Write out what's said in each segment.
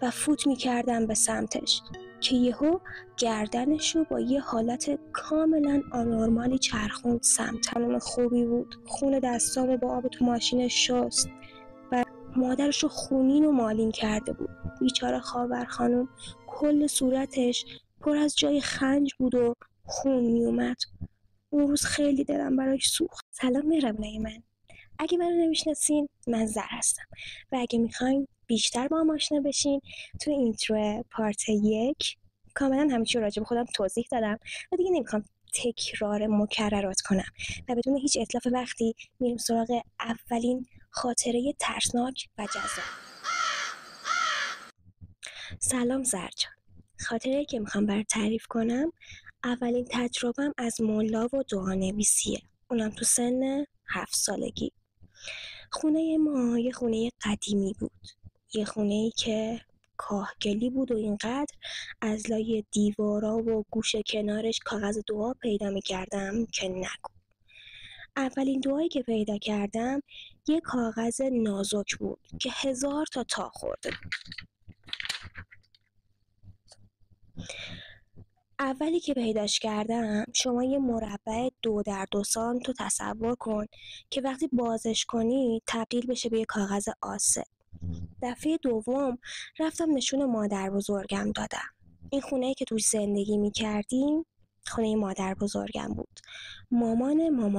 و فوت میکردم به سمتش که یهو گردنشو با یه حالت کاملا آنورمالی چرخوند سمت. خانم خوبی بود، خون دستامو با آب تو ماشینش شست و مادرشو خونین و مالین کرده بود. بیچاره خاور خانم کل صورتش پر از جای خنج بود و خون میومد. اون روز خیلی دلم براش سوخت. سلام مهربونای من، اگه منو نمیشناسین من زر هستم و اگه میخواین بیشتر با هم آشنا بشین تو اینترو پارت 1 کاملا همه چی راجع به خودم توضیح دادم و دیگه نمیخوام تکرار مکررات کنم و بدون هیچ اتلاف وقتی میریم سراغ اولین خاطره ترسناک و جذاب. سلام زرجان. خاطره‌ای که میخوام برات تعریف کنم اولین تجربم از ملا و دعانویسیه، اونم تو سن 7 سالگی. خونه ما یه خونه قدیمی بود، یه خونه‌ای که کاهگلی بود و اینقدر از لای دیوارا و گوشه کنارش کاغذ دعا پیدا می‌کردم که نگو. اولین دعایی که پیدا کردم یه کاغذ نازک بود که 1000 تا خورده بود. اولی که پیداش کردم شما یه مربع 2x2 سانت رو تصور کن که وقتی بازش کنی تبدیل بشه به یه کاغذ آسه. دفعه دوم رفتم نشون مادر بزرگم دادم. این خونه‌ای که توش زندگی می‌کردیم خونه مادر بزرگم بود، مامانم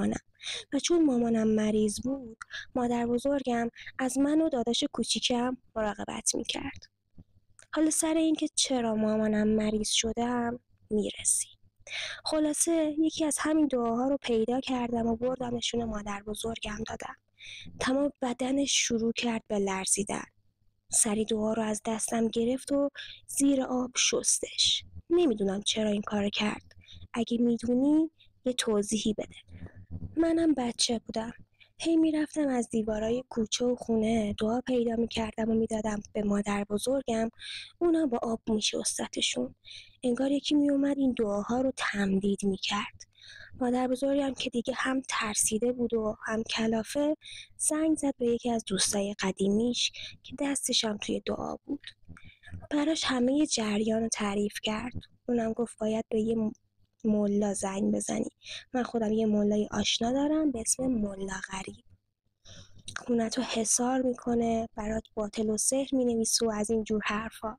و چون مامانم مریض بود مادر بزرگم از من و داداش کوچیکم مراقبت می‌کرد. حالا سر این که چرا مامانم مریض شدم میرسی. خلاصه یکی از همین دعاها رو پیدا کردم و بردم نشون مادر بزرگم دادم. تمام بدنش شروع کرد به لرزیدن. سری دعا رو از دستم گرفت و زیر آب شستش. نمیدونم چرا این کار کرد. اگه میدونی یه توضیحی بده. منم بچه بودم. هی میرفتم از دیوارای کوچه و خونه دعا پیدا میکردم و میدادم به مادر بزرگم، اونا با آب میشستشون. انگار یکی میومد این دعاها رو تمدید میکرد. مادر بزرگم که دیگه هم ترسیده بود و هم کلافه زنگ زد به یکی از دوستای قدیمیش که دستش هم توی دعا بود. براش همه جریان رو تعریف کرد. اونم گفت باید به یه ملا زنگ بزنی. من خودم یه ملای آشنا دارم به اسم ملا غریب. خونتو حصار میکنه، برات باطل و سحر مینویسه و از این جور حرفا.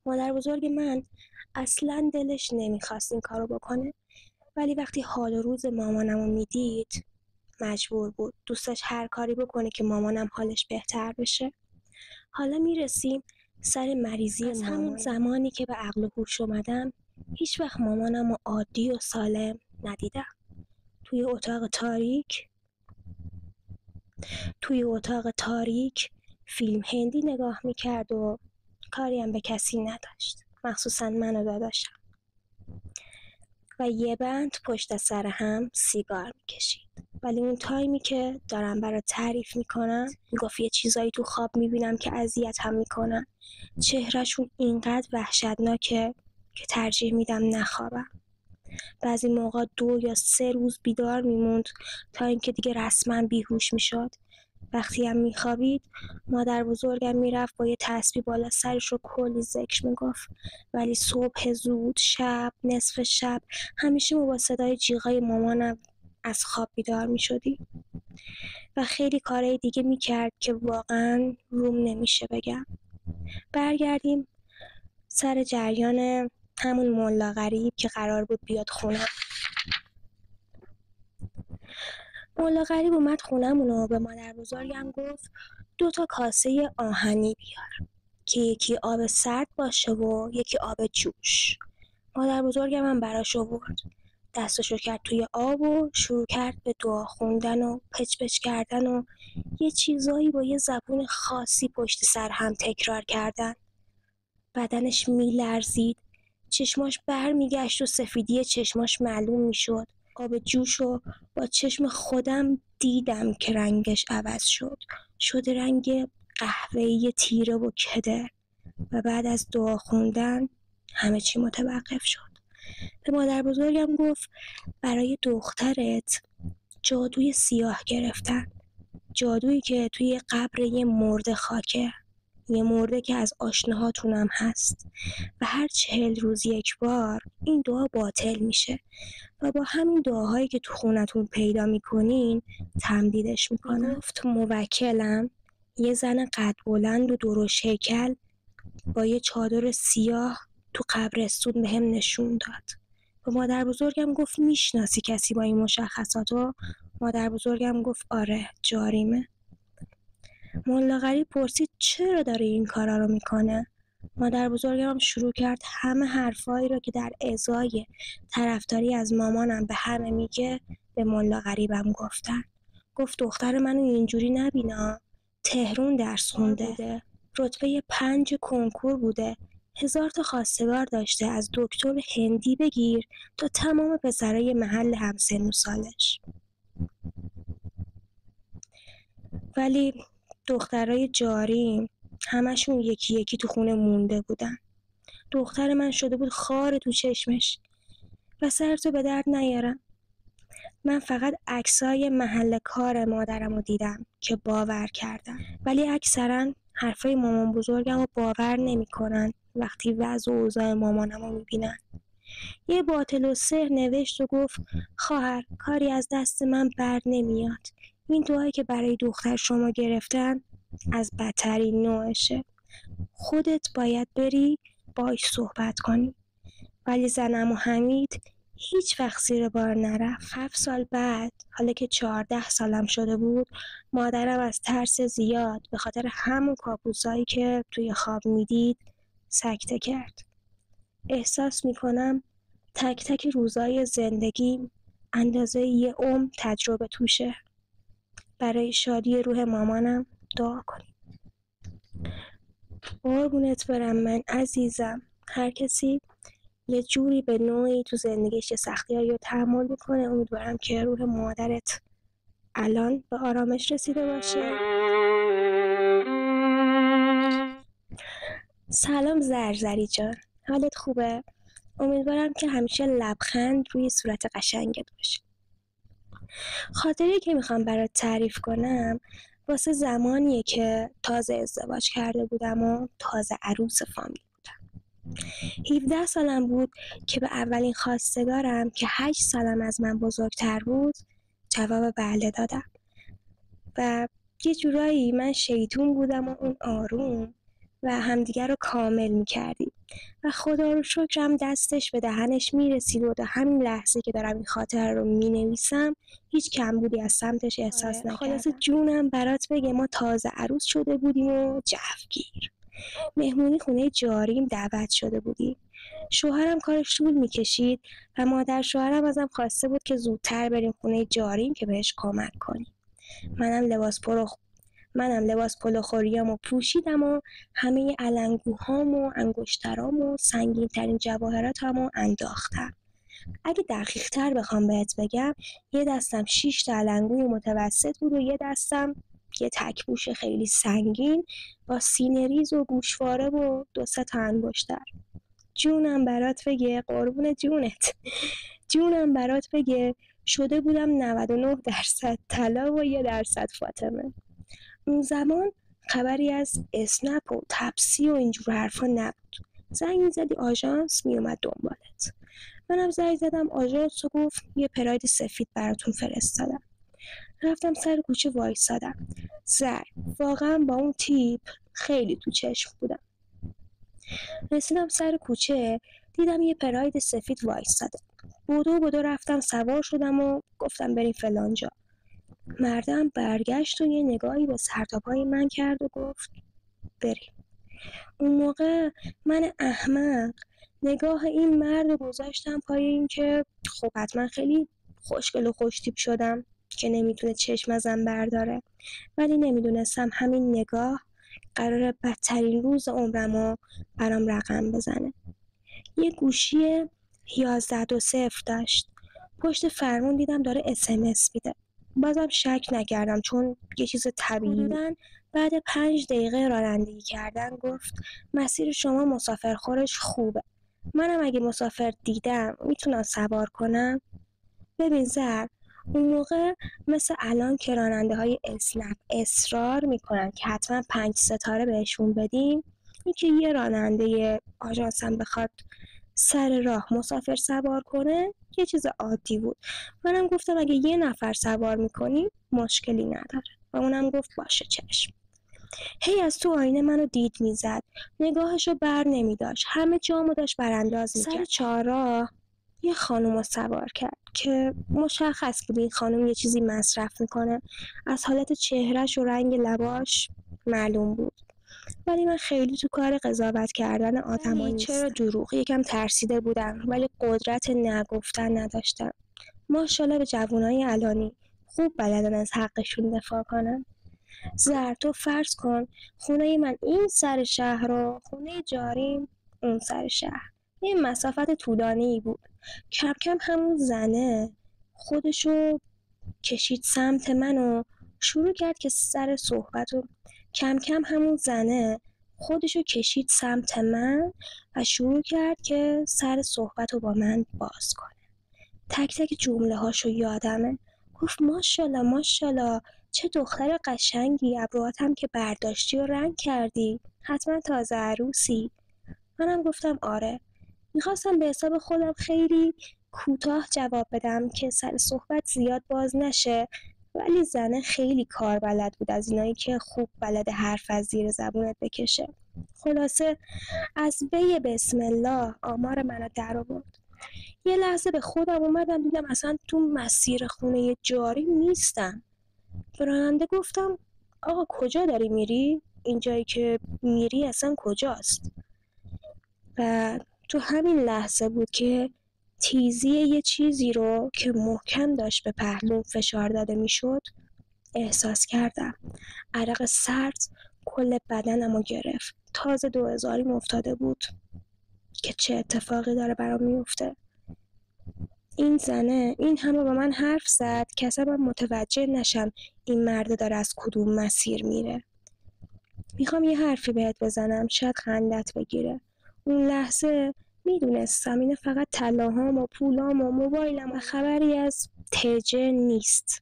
مادر بزرگ من اصلا دلش نمیخواست این کارو بکنه، ولی وقتی حال و روز مامانمو میدید مجبور بود. دوستش هر کاری بکنه که مامانم حالش بهتر بشه. حالا میرسیم سر مریضی از همون زمانی که به عقل و هوش اومدم هیچ وقت مامانم رو عادی و سالم ندیدم. توی اتاق تاریک فیلم هندی نگاه میکرد و کاری هم به کسی نداشت، مخصوصا من و داداشم، و یه بند پشت سر هم سیگار میکشید. ولی اون تایمی که دارم برات تعریف میکنم میگفت یه چیزایی تو خواب میبینم که اذیتم میکنن. چهرهشون اینقدر وحشتناکه که ترجیح میدم نخوابم. بعضی موقع 2 یا 3 روز بیدار میموند تا اینکه دیگه رسما بیهوش میشد. وقتی هم میخوابید مادر بزرگم میرفت با یه تسبیح بالا سرش رو کلی ذکر میگفت، ولی صبح زود، شب، نصف شب همیشه ما با صدای جیغای مامانم از خواب بیدار میشدیم و خیلی کارهای دیگه میکرد که واقعا روم نمیشه بگم. برگردیم سر جریان همون ملا غریب که قرار بود بیاد خونه. ملا غریب اومد خونمون و به مادر بزرگم گفت 2 کاسه آهنی بیار که یکی آب سرد باشه و یکی آب جوش. مادر بزرگم هم براش آورد. دستشو کرد توی آب و شروع کرد به دعا خوندن و پچ پچ کردن و یه چیزایی با یه زبون خاصی پشت سر هم تکرار کردن. بدنش میلرزید، چشماش برمیگشت و سفیدی چشماش معلوم میشد. آب جوشو با چشم خودم دیدم که رنگش عوض شد رنگ قهوه‌ای تیره و کدر و بعد از دعا خوندن همه چی متوقف شد. به مادر بزرگم گفت برای دخترت جادوی سیاه گرفتن، جادویی که توی قبر یه مرده خاکه. یه مرده که از آشناهاتونم هست و هر 40 روز یک بار این دعا باطل میشه و با همین دعاهایی که تو خونتون پیدا میکنین تمدیدش میکنم. گفت موکلم یه زن قد بلند و درشت هیکل با یه چادر سیاه تو قبرستون بهم نشون داد. به مادر بزرگم گفت میشناسی کسی با این مشخصاتو؟ مادر بزرگم گفت آره، جاریمه. ملا غریب پرسید چرا داره این کارا رو میکنه؟ مادر بزرگم شروع کرد همه حرفایی رو که در ازای طرفداری از مامانم به همه میگه به ملا غریبم گفتن. گفت دختر منو اینجوری نبینا، تهرون درس خونده، رتبه 5 کنکور بوده، 1000 تا خواستگار داشته، از دکتر هندی بگیر تا تمام پسرای محل همسن و سالش. ولی دخترای جاریم همشون یکی یکی تو خونه مونده بودن. دختر من شده بود خار تو چشمش و سرتو به درد نیارم. من فقط عکسای محل کار مادرم رو دیدم که باور کردم، ولی اکثرا حرفای مامان بزرگم رو باور نمی کنن وقتی وضع و اوضاع مامانم رو می بینن. یه باطل و سحر نوشت و گفت خواهر کاری از دست من بر نمیاد. این دعایی که برای دختر شما گرفتن از بدترین نوعشه. خودت باید بری باش صحبت کنی. ولی زنم و حمید هیچ وقت زیر بار نرفت. 7 سال بعد، حالا که 14 سالم شده بود، مادرم از ترس زیاد به خاطر همون کابوسایی که توی خواب میدید سکته کرد. احساس میکنم تک تک روزای زندگیم اندازه یه عمر تجربه توشه. برای شادی روح مامانم دعا کنید. قربونت برم من عزیزم. هر کسی یه جوری به نوعی تو زندگیش سختی‌هایی رو تحمل میکنه. امیدوارم که روح مادرت الان به آرامش رسیده باشه. سلام زرزری جان، حالت خوبه؟ امیدوارم که همیشه لبخند روی صورت قشنگت باشه. خاطری که میخوام برات تعریف کنم واسه زمانیه که تازه ازدواج کرده بودم و تازه عروس فامیل بودم. 17 سالم بود که به اولین خواستگارم که 8 سالم از من بزرگتر بود جواب بله دادم و یه جورایی من شیطون بودم و اون آروم و همدیگر رو کامل میکردیم و خدا رو شکرم دستش به دهنش میرسید و در همین لحظه که دارم این خاطره رو مینویسم هیچ کمبودی از سمتش احساس نکردم. خلاصه جونم برات بگه ما تازه عروس شده بودیم و جوگیر. مهمونی خونه جاریم دعوت شده بودیم. شوهرم کارش طول میکشید و مادر شوهرم ازم خواسته بود که زودتر بریم خونه جاریم که بهش کمک کنیم. منم لباس پلوخوریامو پوشیدم و همه علنگوهام و انگشترام و سنگین ترین جواهراتامو انداختم. اگه دقیق تر بخوام بهت بگم یه دستم 6 تا علنگوی متوسط بود و یه دستم یه تک‌پوش خیلی سنگین با سینه‌ریز و گوشواره و 2-3 تا انگشتر. جونم برات بگه قربون جونت جونم برات بگه شده بودم 99% طلا و 1% فاطمه. اون زمان خبری از اسنپ و تپسی و اینجور حرفا نبود. زنگ میزدی آژانس میومد دنبالت. منم زنگ زدم آژانس و گفت یه پراید سفید براتون فرستادم. رفتم سر کوچه وایسادم. واقعا با اون تیپ خیلی تو چشم بودم. رسیدم سر کوچه دیدم یه پراید سفید وایساده. بدو رفتم سوار شدم و گفتم بریم فلان جا. مردم برگشت و یه نگاهی به سر تا پای من کرد و گفت بریم. اون موقع من احمق نگاه این مرد رو گذاشتم پای این که خب حتما خیلی خوشگل و خوشتیپ شدم که نمیتونه چشم ازم برداره، ولی نمیدونستم همین نگاه قراره بدترین روز عمرمو برام رقم بزنه. یه گوشی 1120 داشت. پشت فرمون دیدم داره SMS میده. بازم شک نکردم چون یه چیز طبیعی بود. بعد 5 دقیقه رانندگی کردن گفت مسیر شما مسافرخورش خوبه. منم اگه مسافر دیدم میتونم سوار کنم؟ ببین اون موقع مثل الان که راننده‌های اسنپ اصرار میکنن که حتما 5 ستاره بهشون بدیم، اینکه یه راننده آژانس هم بخواد سر راه مسافر سوار کنه یه چیز عادی بود. منم گفتم اگه یه نفر سوار میکنی مشکلی نداره و اونم گفت باشه چشم. هی از تو آینه منو دید میزد، نگاهشو بر نمیداشت، همه جامو داشت برانداز میکرد. سر چهارراه یه خانومو سوار کرد که مشخص بود این خانوم یه چیزی مصرف میکنه، از حالت چهرهش و رنگ لباش معلوم بود. ولی من خیلی تو کار قضاوت کردن آدما نیستم. چرا دروغ؟ یکم ترسیده بودم ولی قدرت نگفتن نداشتم. ماشاءالله به جوانای الانی، خوب بلدن از حقشون دفاع کنن. زرتو فرض کن خونه من این سر شهر و خونه جاریم اون سر شهر، یه مسافت طولانی بود. کم کم همون زنه خودشو کشید سمت من و شروع کرد که سر صحبتو کم کم همون زنه خودشو کشید سمت من و شروع کرد که سر صحبتو با من باز کنه. تک تک جمله هاشو یادمه. گفت ماشاءالله ماشاءالله چه دختر قشنگی، ابروهاتم که برداشتی و رنگ کردی، حتما تازه عروسی. منم گفتم آره. میخواستم به حساب خودم خیلی کوتاه جواب بدم که سر صحبت زیاد باز نشه، ولی زنه خیلی کار بلد بود، از اینایی که خوب بلد حرف از زیر زبونت بکشه. خلاصه از بی بسم الله آمار منو در آورد. یه لحظه به خودم اومدم دیدم اصلا تو مسیر خونه جاری نیستم. به راننده گفتم آقا کجا داری میری؟ اینجایی که میری اصلا کجاست؟ و تو همین لحظه بود که تیزی یه چیزی رو که محکم داشت به پهلوم فشار داده میشد احساس کردم. عرق سرد کل بدنم رو گرفت. تازه 2000 افتاده بود که چه اتفاقی داره برام میفته. این زنه این همه با من حرف زد که اصلا من متوجه نشم این مرده داره از کدوم مسیر میره. میخوام یه حرفی بهت بزنم شاید خندت بگیره. اون لحظه میدونستم اینه فقط طلاهام و پولام و موبایلم و خبری از تجه نیست.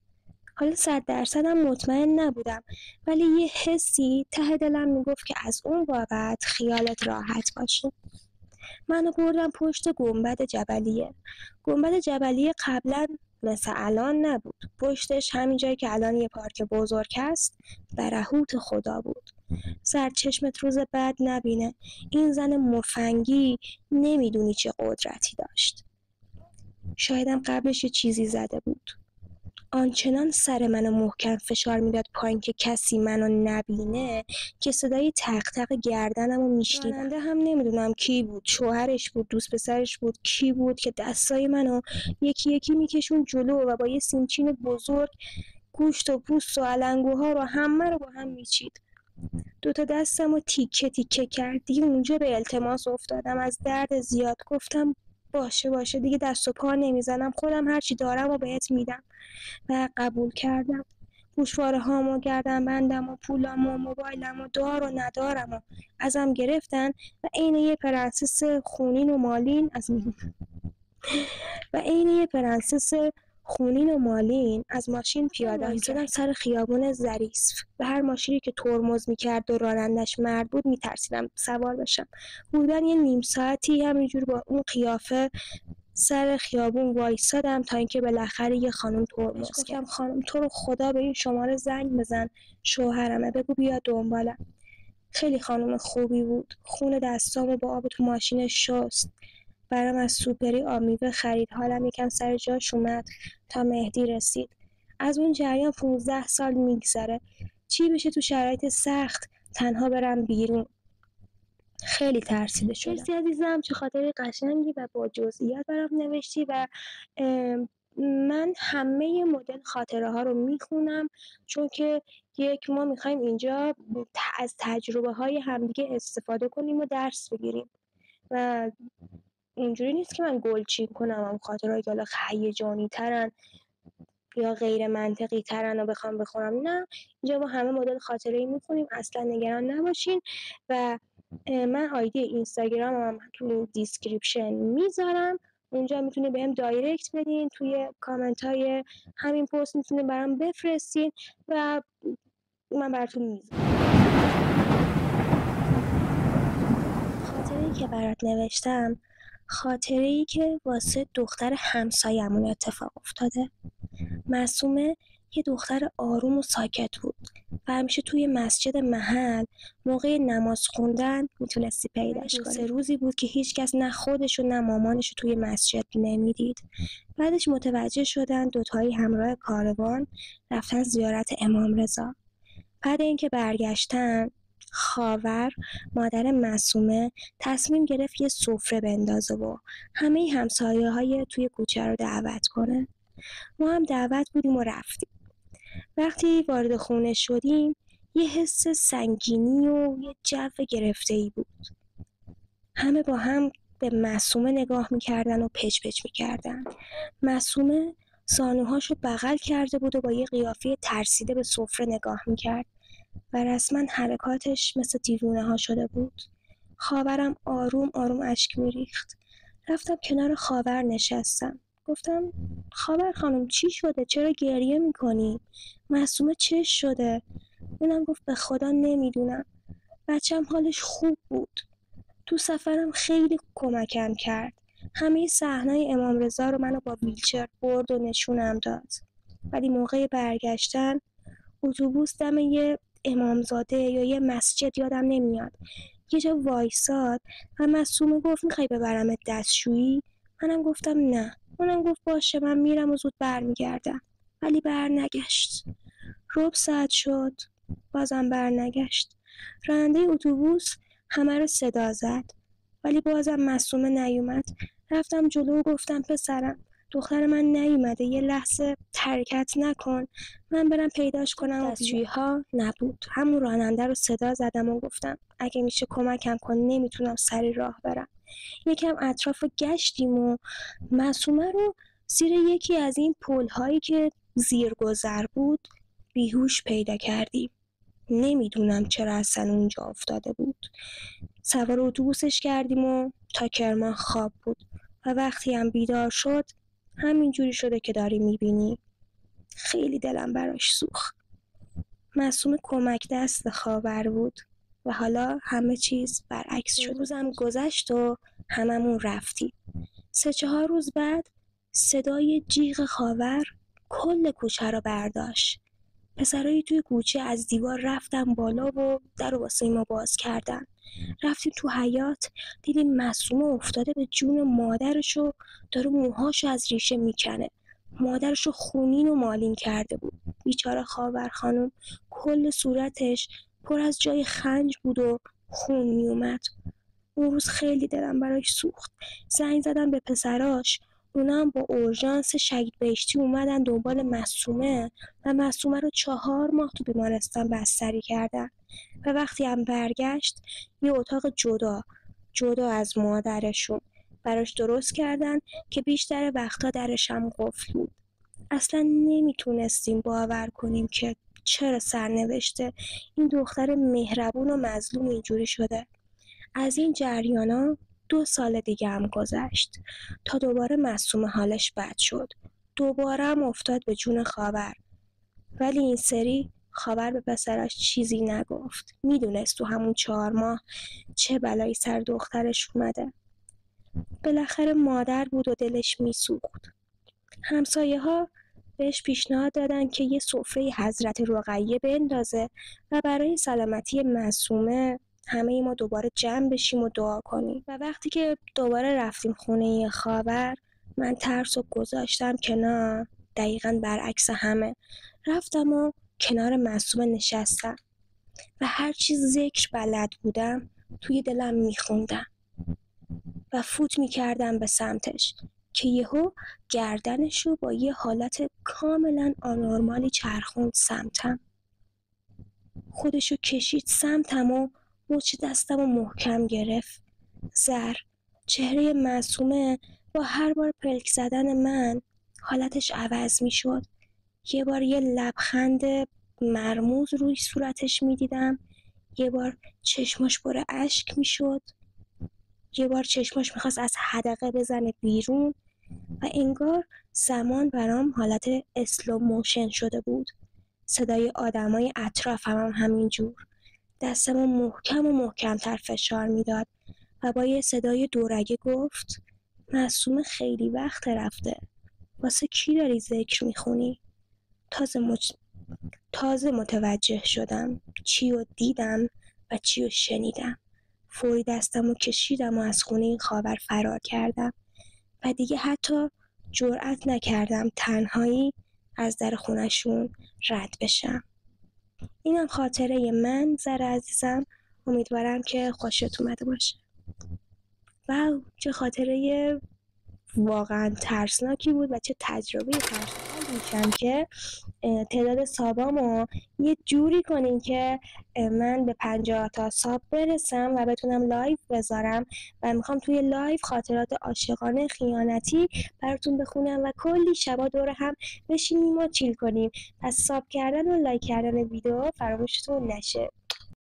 حالا 100% هم مطمئن نبودم ولی یه حسی ته دلم میگفت که از اون بابت خیالت راحت باشه. منو بردم پشت گنبد جبلیه. گنبد جبلیه قبلا مثل الان نبود. پشتش همین جایی که الان یه پارک بزرگ هست برهوت خدا بود. سرچشمت روز بعد نبینه. این زن مفنگی نمیدونی چه قدرتی داشت. شایدم قبلش یه چیزی زده بود. آنچنان سر منو محکم فشار میداد پایین که کسی منو نبینه که صدای تق تق گردنمو میشنیدم. راننده هم نمیدونم کی بود، شوهرش بود، دوست پسرش بود، کی بود که دستای منو یکی یکی میکشون جلو و با یه سیمچین بزرگ گوشت و پوست و علنگوها رو همه رو با هم میچید. دوتا دستمو تیکه تیکه کرد. دیگه اونجا به التماس افتادم. از درد زیاد گفتم باشه دیگه دست و پا نمیزنم، خودم هرچی دارم و بهت میدم. و قبول کردم. گوشواره هامو گردن بندم و پولم و موبایلم و دار و ندارم و ازم گرفتن و عین یه پرنسس خونین و مالین از ماشین پیاده میشدم سر خیابون ظریف. به هر ماشینی که ترمز میکرد و رانندش مرد بود میترسیدم سوار بشم. بودن یه نیم ساعتی همینجور با اون قیافه سر خیابون وایسادم تا اینکه بالاخره یه خانم ترمز کرد. گفتم خانم تو رو خدا به این شماره زنگ بزن، شوهرمه، بگو بیا دنبالم. خیلی خانم خوبی بود. خون دستامو با آب تو ماشینش شست. برام از سوپری آب میوه خرید. حالم یکم سر جاش اومد تا مهدی رسید. از اون جریان 15 سال میگذره. چی بشه تو شرایط سخت تنها برم بیرون. خیلی ترسیده شدم. مرسی عزیزم، چه خاطره قشنگی و با جزئیات برام نوشتی و من همه مدل خاطره ها رو میخونم چون که ما میخوایم اینجا از تجربه های همدیگه استفاده کنیم و درس بگیریم و اینجوری نیست که من گلچین کنم هم خاطرهایی که حالا هیجانی ترن یا غیر منطقی ترن و بخوام بخونم. نه، اینجا ما همه مدل خاطره‌ای میخونیم، اصلا نگران نباشین. و من آیدی اینستاگرامم تو دیسکریپشن میذارم، اونجا میتونی بهم دایرکت بدین، توی کامنت های همین پست میتونی برام بفرستین و من براتون میذارم. خاطره‌ای که برات نوشتم خاطره‌ای که واسه دختر همسایه‌مون اتفاق افتاده. معصومه یه دختر آروم و ساکت بود و همیشه توی مسجد محل موقع نماز خوندن میتونستی پیداش کنی. 2-3 روزی بود که هیچکس نه خودش و نه مامانش توی مسجد نمیدید. بعدش متوجه شدن دوتایی همراه کاروان رفتن زیارت امام رضا. بعد اینکه برگشتن، خاور مادر معصومه تصمیم گرفت یه سفره بندازه و همه همسایه‌های توی کوچه رو دعوت کنه. ما هم دعوت بودیم و رفتیم. وقتی وارد خونه شدیم یه حس سنگینی و یه جو گرفته‌ای بود. همه با هم به معصومه نگاه میکردن و پچ پچ میکردن. معصومه زانوهاشو بغل کرده بود و با یه قیافه ترسیده به سفره نگاه میکرد و رسما حرکاتش مثل دیوونه ها شده بود. خاورم آروم آروم اشک میریخت. رفتم کنار خاور نشستم. گفتم خاور خانم چی شده؟ چرا گریه میکنی؟ معصومه چش شده؟ اونم گفت به خدا نمیدونم. بچم حالش خوب بود. تو سفرم خیلی کمکم کرد. همه صحنه‌های امام رضا رو منو با ویلچر برد و نشونم داد. ولی موقع برگشتن اتوبوس دم یه امامزاده یا یه مسجد یادم نمیاد یه جا وایساد و معصومه گفت میخوای ببرمت دستشویی؟ منم گفتم نه. اونم گفت باشه من میرم و زود برمیگردم. ولی برنگشت. ربع ساعت شد بازم برنگشت. راننده اتوبوس همه رو صدا زد ولی بازم معصومه نیومد. رفتم جلو و گفتم پسرم دختر من نیومده، یه لحظه حرکت نکن من برم پیداش کنم. دستشویی ها نبود. همون راننده رو صدا زدم و گفتم اگه میشه کمکم کن، نمیتونم سری راه برم. یکم اطراف رو گشتیم و معصومه رو زیر یکی از این پل هایی که زیرگذر بود بیهوش پیدا کردیم. نمیدونم چرا اصلا اونجا افتاده بود. سوار اتوبوسش کردیم و تا کرمان خواب بود و وقتی هم بیدار شد همینجوری شده که داری میبینی. خیلی دلم براش سوخت. معصومه کمک دست خاور بود و حالا همه چیز برعکس شد. روزم گذشت و هممون رفتیم. 3-4 روز بعد صدای جیغ خاور کل کوچه رو برداشت. پسرایی توی کوچه از دیوار رفتن بالا و در رو واسه ما باز کردن. رفتیم تو حیاط دیدیم معصومه افتاده به جون مادرش و داره موهاشو از ریشه میکنه. مادرشو خونین و مالین کرده بود. بیچاره خاور خانم کل صورتش پر از جای خنج بود و خون میومد. اون روز خیلی دلم براش سوخت. زنگ زدم به پسراش، اونا هم با اورژانس شهید بهشتی اومدن دنبال معصومه و معصومه رو 4 ماه تو بیمارستان بستری کردن و وقتی هم برگشت یه اتاق جدا از مادرشون براش درست کردن که بیشتر وقتا درش هم قفل بود. اصلا نمیتونستیم باور کنیم که چرا سرنوشته این دختر مهربون و مظلوم اینجوری شده. از این جریانا 2 سال دیگه هم گذشت تا دوباره معصومه حالش بد شد. دوباره هم افتاد به جون خاور. ولی این سری خاور به پسرش چیزی نگفت. میدونست تو همون 4 ماه چه بلایی سر دخترش اومده. بالاخره مادر بود و دلش میسوخت. همسایه ها بهش پیشنهاد دادن که یه سفره حضرت رقیه بندازه و برای سلامتی معصومه همه ما دوباره جمع بشیم و دعا کنیم. و وقتی که دوباره رفتیم خونه خاور من ترس و گذاشتم کنار. دقیقاً برعکس همه رفتم و کنار معصومه نشستم و هر چی ذکر بلد بودم توی دلم میخوندم و فوت میکردم به سمتش که یهو گردنشو با یه حالت کاملا آنورمالی چرخوند سمتم. خودشو کشید سمتم و مچ دستم و محکم گرفت. چهره معصومه با هر بار پلک زدن من حالتش عوض می شد. یه بار یه لبخند مرموز روی صورتش می دیدم. یه بار چشماش پر اشک می شد. یه بار چشماش میخواست از حدقه بزنه بیرون و انگار زمان برام حالت اسلو موشن شده بود. صدای آدمای اطرافم هم همینجور. دستمو محکم و محکمتر فشار میداد و با یه صدای دورگه گفت معصومه خیلی وقت رفته. واسه کی داری ذکر میخونی؟ تازه متوجه شدم چی رو دیدم و چی رو شنیدم. فوری دستمو کشیدم و از خونه این خاور فرار کردم و دیگه حتی جرئت نکردم تنهایی از در خونشون رد بشم. اینم خاطره من زر عزیزم. امیدوارم که خوشت اومده باشه. واو چه خاطره واقعا ترسناکی بود و چه تجربه ترسناکی میشم که تعداد سابامو یه جوری کنین که من به 50 تا ساب برسم و بتونم لایو بذارم و میخوام توی لایو خاطرات عاشقانه خیانتی براتون بخونم و کلی شبا دور هم بشینیم و چیل کنیم. پس ساب کردن و لایک کردن ویدیو فراموشتون نشه.